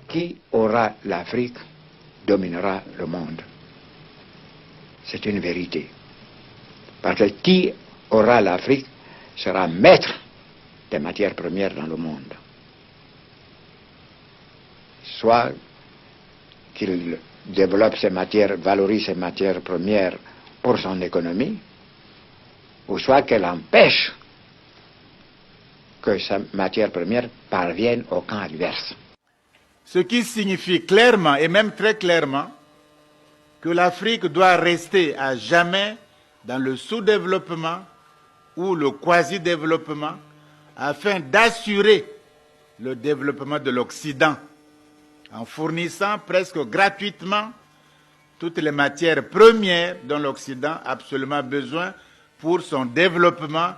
qui aura l'Afrique dominera le monde. C'est une vérité. Parce que qui aura l'Afrique sera maître des matières premières dans le monde. Soit qu'il développe ces matières, valorise ces matières premières pour son économie, ou soit qu'elle empêche que sa matière première parvienne au camp adverse. Ce qui signifie clairement, et même très clairement, que l'Afrique doit rester à jamais dans le sous-développement ou le quasi-développement afin d'assurer le développement de l'Occident en fournissant presque gratuitement toutes les matières premières dont l'Occident a absolument besoin pour son développement,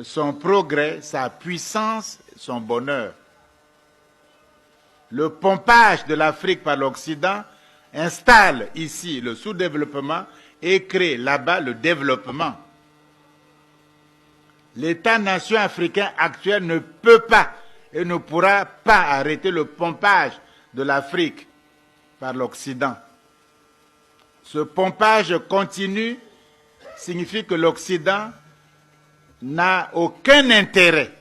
son progrès, sa puissance, son bonheur. Le pompage de l'Afrique par l'Occident installe ici le sous-développement et crée là-bas le développement. L'État-nation africain actuel ne peut pas et ne pourra pas arrêter le pompage de l'Afrique par l'Occident. Ce pompage continu signifie que l'Occident n'a aucun intérêt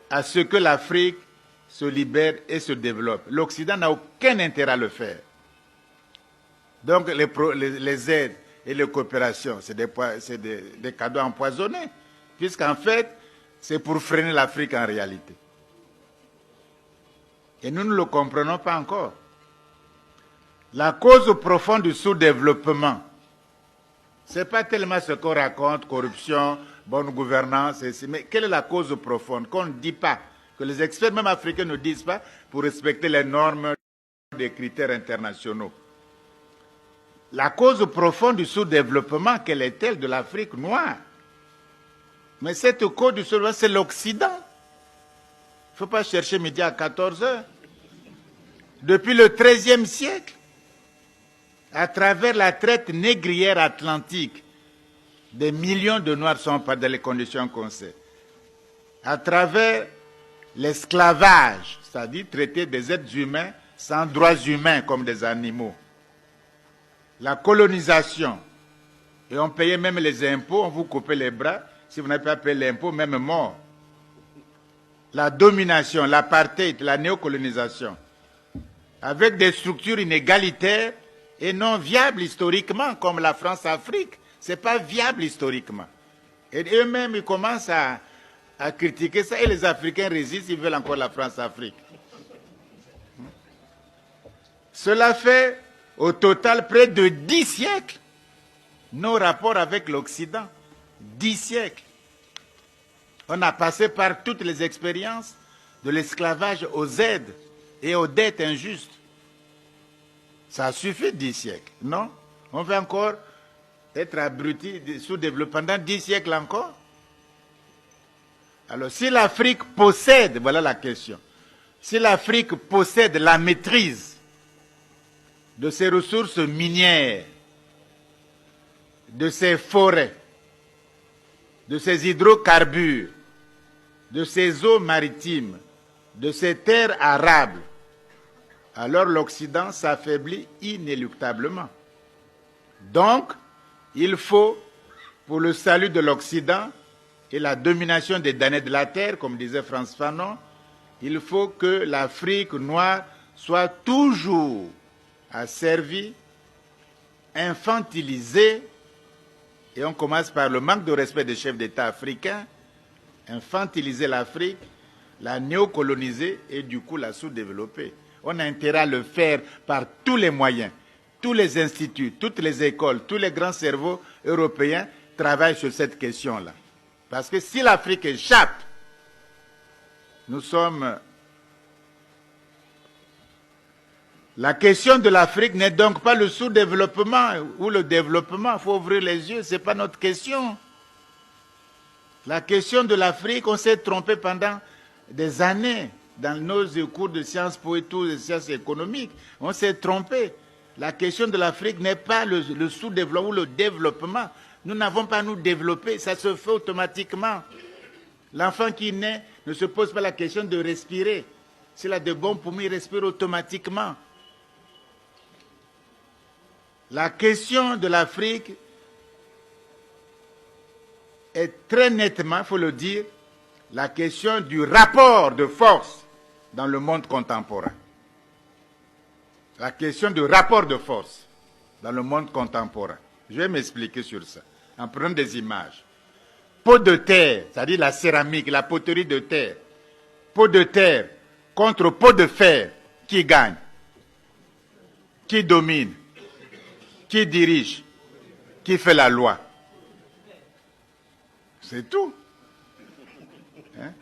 à ce que l'Afrique se libère et se développe. L'Occident n'a aucun intérêt à le faire. Donc les aides et les coopérations, c'est des cadeaux empoisonnés, puisqu'en fait, c'est pour freiner l'Afrique en réalité. Et nous ne le comprenons pas encore. La cause profonde du sous-développement, ce n'est pas tellement ce qu'on raconte, corruption, bonne gouvernance, mais quelle est la cause profonde qu'on ne dit pas, que les experts même africains ne disent pas pour respecter les normes des critères internationaux. La cause profonde du sous-développement, quelle est-elle de l'Afrique noire? Mais cette cause du sous-développement, c'est l'Occident. Il ne faut pas chercher midi à 14 heures. Depuis le XIIIe siècle, à travers la traite négrière atlantique, des millions de Noirs sont pas dans les conditions qu'on sait. À travers l'esclavage, c'est-à-dire traiter des êtres humains sans droits humains comme des animaux. La colonisation, et on payait même les impôts, on vous coupait les bras, si vous n'avez pas payé l'impôt, même mort. La domination, l'apartheid, la néocolonisation, avec des structures inégalitaires et non viables historiquement, comme la France-Afrique. Ce n'est pas viable historiquement. Et eux-mêmes, ils commencent à critiquer ça, et les Africains résistent, ils veulent encore la France-Afrique. Cela fait au total près de 10 siècles nos rapports avec l'Occident. 10 siècles. On a passé par toutes les expériences de l'esclavage aux aides et aux dettes injustes. Ça suffit 10 siècles, non? On veut encore être abruti, sous-développé pendant 10 siècles encore? Alors, si l'Afrique possède, voilà la question, si l'Afrique possède la maîtrise de ses ressources minières, de ses forêts, de ses hydrocarbures, de ses eaux maritimes, de ses terres arables, alors l'Occident s'affaiblit inéluctablement. Donc, il faut, pour le salut de l'Occident et la domination des damnés de la terre, comme disait Frantz Fanon, il faut que l'Afrique noire soit toujours asservie, infantilisée, et on commence par le manque de respect des chefs d'État africains, infantiliser l'Afrique, la néocoloniser et du coup la sous-développer. On a intérêt à le faire par tous les moyens. Tous les instituts, toutes les écoles, tous les grands cerveaux européens travaillent sur cette question-là. Parce que si l'Afrique échappe, nous sommes... La question de l'Afrique n'est donc pas le sous-développement ou le développement. Il faut ouvrir les yeux, ce n'est pas notre question. La question de l'Afrique, on s'est trompé pendant des années dans nos cours de sciences po et tout, de sciences économiques. On s'est trompé. La question de l'Afrique n'est pas le sous-développement ou le développement. Nous n'avons pas à nous développer, ça se fait automatiquement. L'enfant qui naît ne se pose pas la question de respirer. S'il a de bons poumons, il respire automatiquement. La question de l'Afrique est très nettement, il faut le dire, la question du rapport de force dans le monde contemporain. La question du rapport de force dans le monde contemporain. Je vais m'expliquer sur ça, en prenant des images. Pot de terre, c'est-à-dire la céramique, la poterie de terre. Pot de terre contre pot de fer, qui gagne? Qui domine? Qui dirige? Qui fait la loi? C'est tout. Hein?